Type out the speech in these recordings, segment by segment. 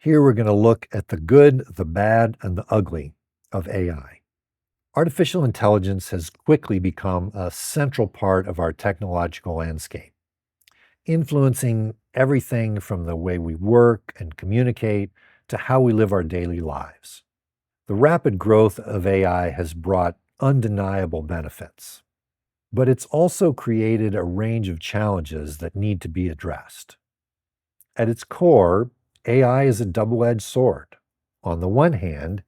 Here we're going to look at the good, the bad, and the ugly of AI. Artificial intelligence has quickly become a central part of our technological landscape, influencing everything from the way we work and communicate to how we live our daily lives. The rapid growth of AI has brought undeniable benefits, but it's also created a range of challenges that need to be addressed. At its core, AI is a double-edged sword. On the one hand,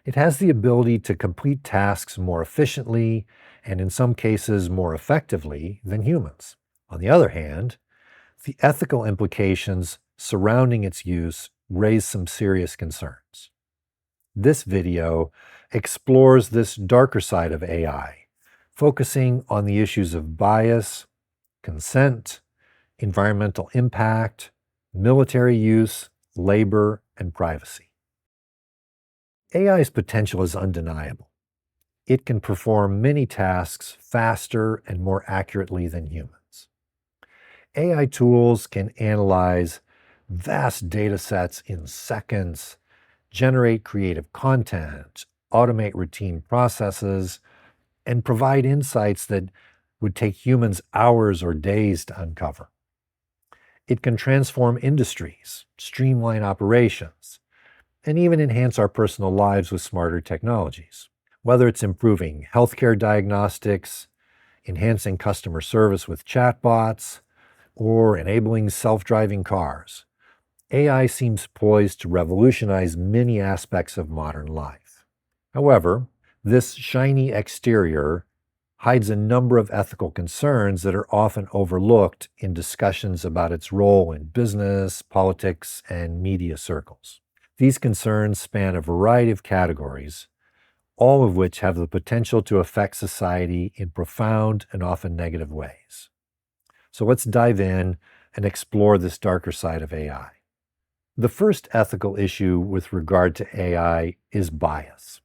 it has the ability to complete tasks more efficiently and in some cases more effectively than humans. On the other hand, the ethical implications surrounding its use raise some serious concerns. This video explores this darker side of AI, focusing on the issues of bias, consent, environmental impact, military use, labor, and privacy. AI's potential is undeniable. It can perform many tasks faster and more accurately than humans. AI tools can analyze vast data sets in seconds, generate creative content, automate routine processes, and provide insights that would take humans hours or days to uncover. It can transform industries, streamline operations, and even enhance our personal lives with smarter technologies. Whether it's improving healthcare diagnostics, enhancing customer service with chatbots, or enabling self-driving cars, AI seems poised to revolutionize many aspects of modern life. However, this shiny exterior hides a number of ethical concerns that are often overlooked in discussions about its role in business, politics, and media circles. These concerns span a variety of categories, all of which have the potential to affect society in profound and often negative ways. So let's dive in and explore this darker side of AI. The first ethical issue with regard to AI is bias.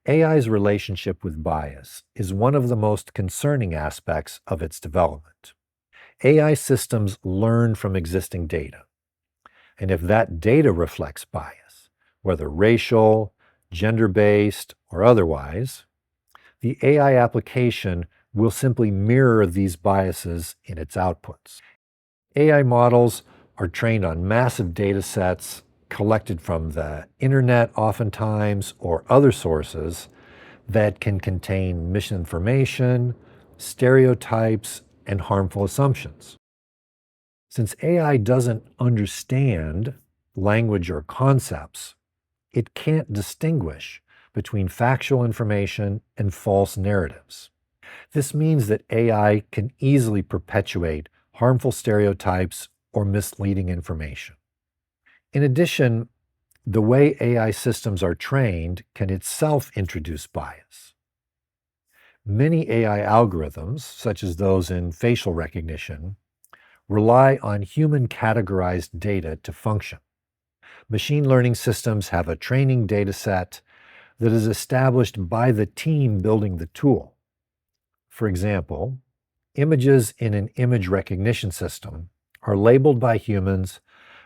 AI's relationship with bias is one of the most concerning aspects of its development. AI systems learn from existing data, and if that data reflects bias, whether racial, gender-based, or otherwise, the AI application will simply mirror these biases in its outputs. AI models are trained on massive data sets collected from the internet oftentimes or other sources that can contain misinformation, stereotypes, and harmful assumptions. Since AI doesn't understand language or concepts, it can't distinguish between factual information and false narratives. This means that AI can easily perpetuate harmful stereotypes or misleading information. In addition, the way AI systems are trained can itself introduce bias. Many AI algorithms, such as those in facial recognition, rely on human categorized data to function. Machine learning systems have a training data set that is established by the team building the tool. For example, images in an image recognition system are labeled by humans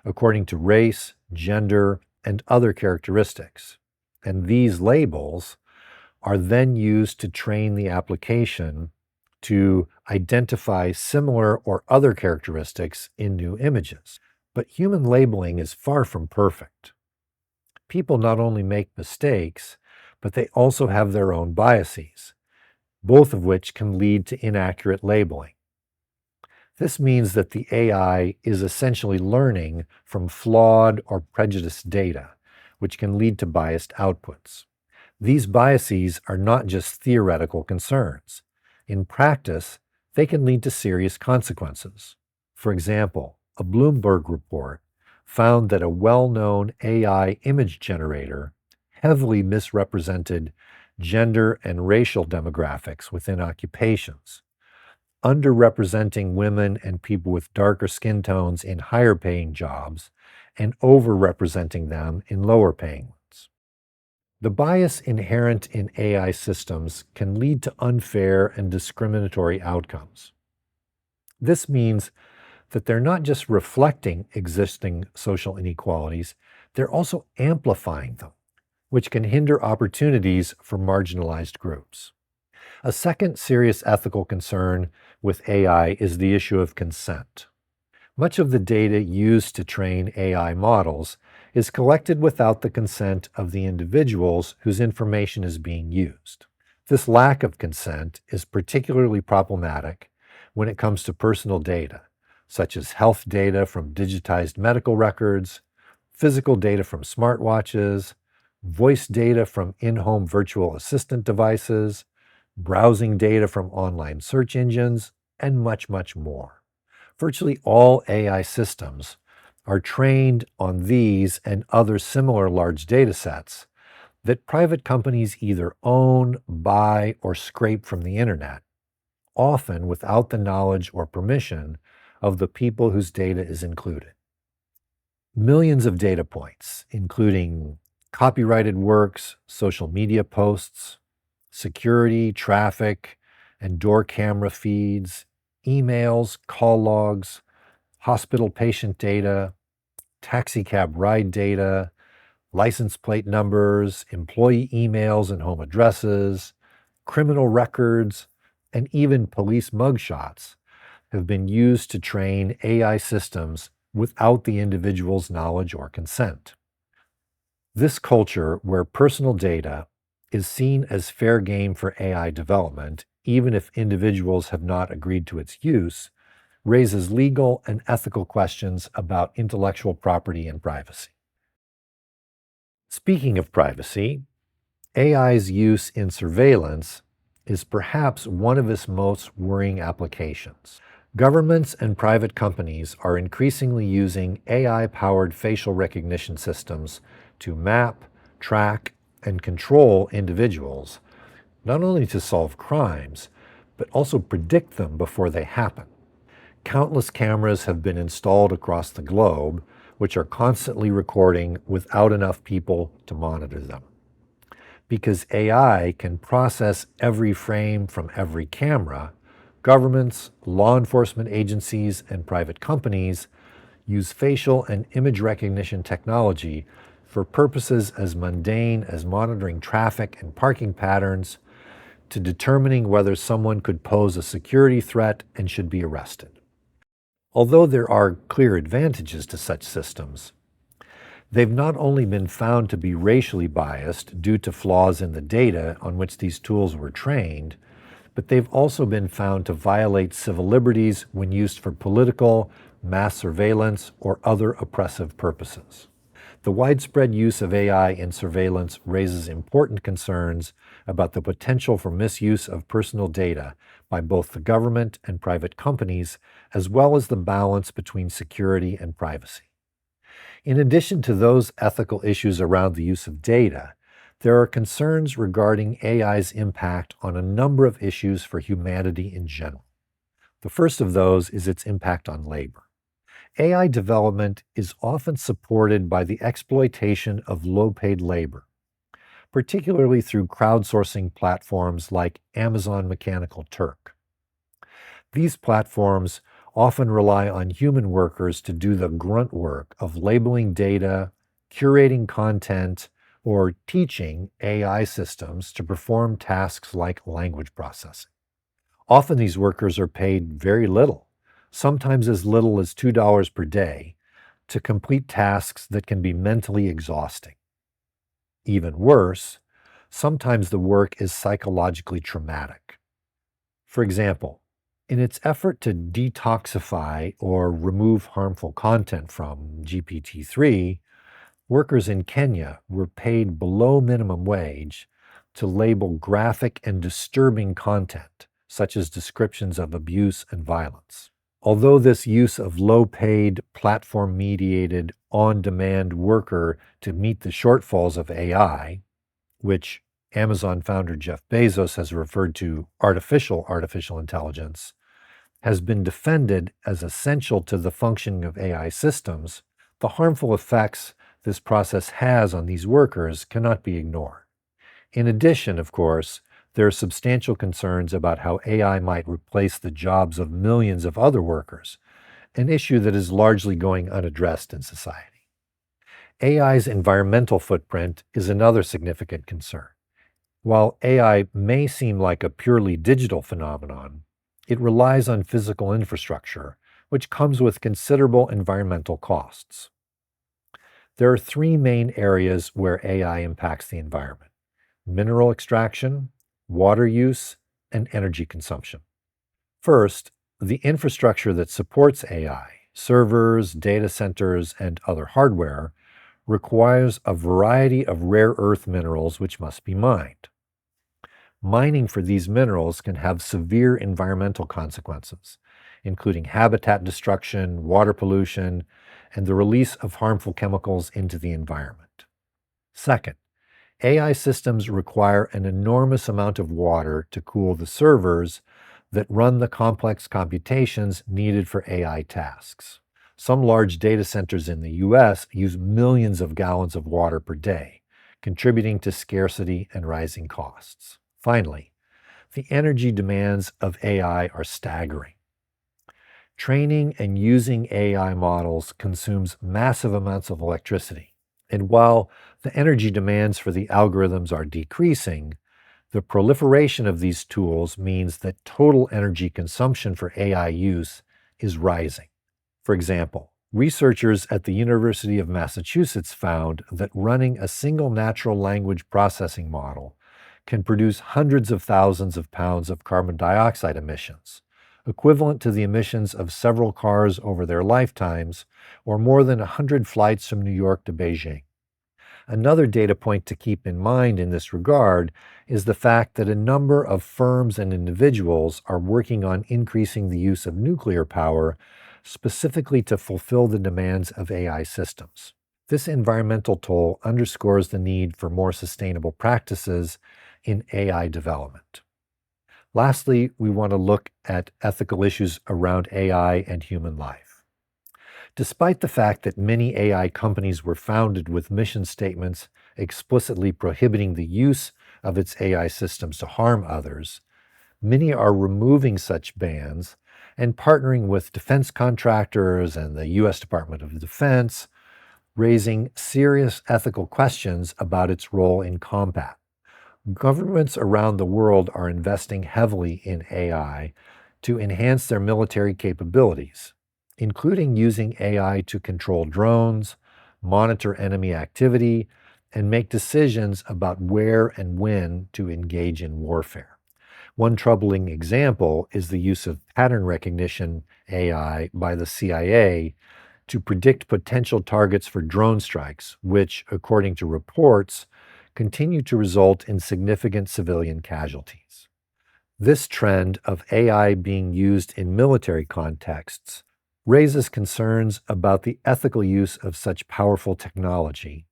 according to race, gender, and other characteristics. And these labels are then used to train the application to identify similar or other characteristics in new images. But human labeling is far from perfect. People not only make mistakes, but they also have their own biases, both of which can lead to inaccurate labeling. This means that the AI is essentially learning from flawed or prejudiced data, which can lead to biased outputs. These biases are not just theoretical concerns. In practice, they can lead to serious consequences. For example, a Bloomberg report found that a well-known AI image generator heavily misrepresented gender and racial demographics within occupations, underrepresenting women and people with darker skin tones in higher paying jobs and overrepresenting them in lower paying ones. The bias inherent in AI systems can lead to unfair and discriminatory outcomes. This means that they're not just reflecting existing social inequalities, they're also amplifying them, which can hinder opportunities for marginalized groups. A second serious ethical concern with AI is the issue of consent. Much of the data used to train AI models is collected without the consent of the individuals whose information is being used. This lack of consent is particularly problematic when it comes to personal data, such as health data from digitized medical records, physical data from smartwatches, voice data from in-home virtual assistant devices, browsing data from online search engines, and much, much more. Virtually all AI systems are trained on these and other similar large data sets that private companies either own, buy, or scrape from the internet, often without the knowledge or permission of the people whose data is included. Millions of data points, including copyrighted works, social media posts, security, traffic, and door camera feeds, emails, call logs, hospital patient data, taxicab ride data, license plate numbers, employee emails and home addresses, criminal records, and even police mugshots have been used to train AI systems without the individual's knowledge or consent. This culture where personal data is seen as fair game for AI development, even if individuals have not agreed to its use, raises legal and ethical questions about intellectual property and privacy. Speaking of privacy, AI's use in surveillance is perhaps one of its most worrying applications. Governments and private companies are increasingly using AI-powered facial recognition systems to map, track, and control individuals, not only to solve crimes, but also predict them before they happen. Countless cameras have been installed across the globe, which are constantly recording without enough people to monitor them. Because AI can process every frame from every camera, governments, law enforcement agencies, and private companies use facial and image recognition technology for purposes as mundane as monitoring traffic and parking patterns to determining whether someone could pose a security threat and should be arrested. Although there are clear advantages to such systems, they've not only been found to be racially biased due to flaws in the data on which these tools were trained, but they've also been found to violate civil liberties when used for political, mass surveillance, or other oppressive purposes. The widespread use of AI in surveillance raises important concerns about the potential for misuse of personal data by both the government and private companies, as well as the balance between security and privacy. In addition to those ethical issues around the use of data, there are concerns regarding AI's impact on a number of issues for humanity in general. The first of those is its impact on labor. AI development is often supported by the exploitation of low-paid labor, particularly through crowdsourcing platforms like Amazon Mechanical Turk. These platforms often rely on human workers to do the grunt work of labeling data, curating content, or teaching AI systems to perform tasks like language processing. Often these workers are paid very little, sometimes as little as $2 per day, to complete tasks that can be mentally exhausting. Even worse, sometimes the work is psychologically traumatic. For example, in its effort to detoxify or remove harmful content from GPT-3, workers in Kenya were paid below minimum wage to label graphic and disturbing content, such as descriptions of abuse and violence. Although this use of low-paid, platform-mediated, on-demand worker to meet the shortfalls of AI, which Amazon founder Jeff Bezos has referred to artificial intelligence, has been defended as essential to the functioning of AI systems, the harmful effects this process has on these workers cannot be ignored. In addition, of course, there are substantial concerns about how AI might replace the jobs of millions of other workers, an issue that is largely going unaddressed in society. AI's environmental footprint is another significant concern. While AI may seem like a purely digital phenomenon, it relies on physical infrastructure, which comes with considerable environmental costs. There are three main areas where AI impacts the environment: mineral extraction, water use, and energy consumption. First, the infrastructure that supports AI, servers, data centers, and other hardware, requires a variety of rare earth minerals which must be mined. Mining for these minerals can have severe environmental consequences, including habitat destruction, water pollution, and the release of harmful chemicals into the environment. Second, AI systems require an enormous amount of water to cool the servers that run the complex computations needed for AI tasks. Some large data centers in the US use millions of gallons of water per day, contributing to scarcity and rising costs. Finally, the energy demands of AI are staggering. Training and using AI models consumes massive amounts of electricity. And while the energy demands for the algorithms are decreasing, the proliferation of these tools means that total energy consumption for AI use is rising. For example, researchers at the University of Massachusetts found that running a single natural language processing model can produce hundreds of thousands of pounds of carbon dioxide emissions, equivalent to the emissions of several cars over their lifetimes, or more than 100 flights from New York to Beijing. Another data point to keep in mind in this regard is the fact that a number of firms and individuals are working on increasing the use of nuclear power specifically to fulfill the demands of AI systems. This environmental toll underscores the need for more sustainable practices in AI development. Lastly, we want to look at ethical issues around AI and human life. Despite the fact that many AI companies were founded with mission statements explicitly prohibiting the use of its AI systems to harm others, many are removing such bans and partnering with defense contractors and the U.S. Department of Defense, raising serious ethical questions about its role in combat. Governments around the world are investing heavily in AI to enhance their military capabilities, including using AI to control drones, monitor enemy activity, and make decisions about where and when to engage in warfare. One troubling example is the use of pattern recognition AI by the CIA to predict potential targets for drone strikes, which, according to reports, continue to result in significant civilian casualties. This trend of AI being used in military contexts raises concerns about the ethical use of such powerful technology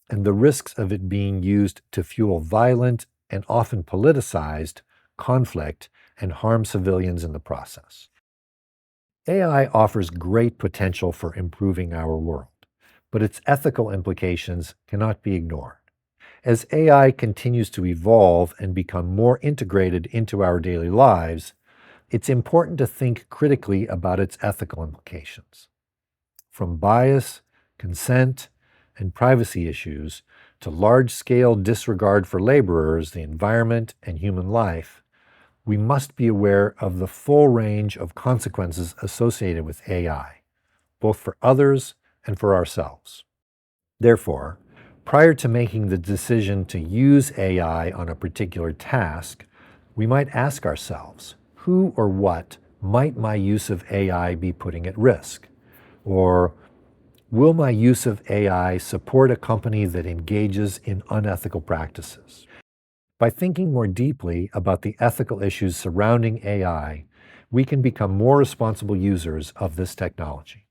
and the risks of it being used to fuel violent and often politicized conflict and harm civilians in the process. AI offers great potential for improving our world, but its ethical implications cannot be ignored. As AI continues to evolve and become more integrated into our daily lives, it's important to think critically about its ethical implications. From bias, consent, and privacy issues to large-scale disregard for laborers, the environment, and human life, we must be aware of the full range of consequences associated with AI, both for others and for ourselves. Therefore, prior to making the decision to use AI on a particular task, we might ask ourselves, who or what might my use of AI be putting at risk? Or will my use of AI support a company that engages in unethical practices? By thinking more deeply about the ethical issues surrounding AI, we can become more responsible users of this technology.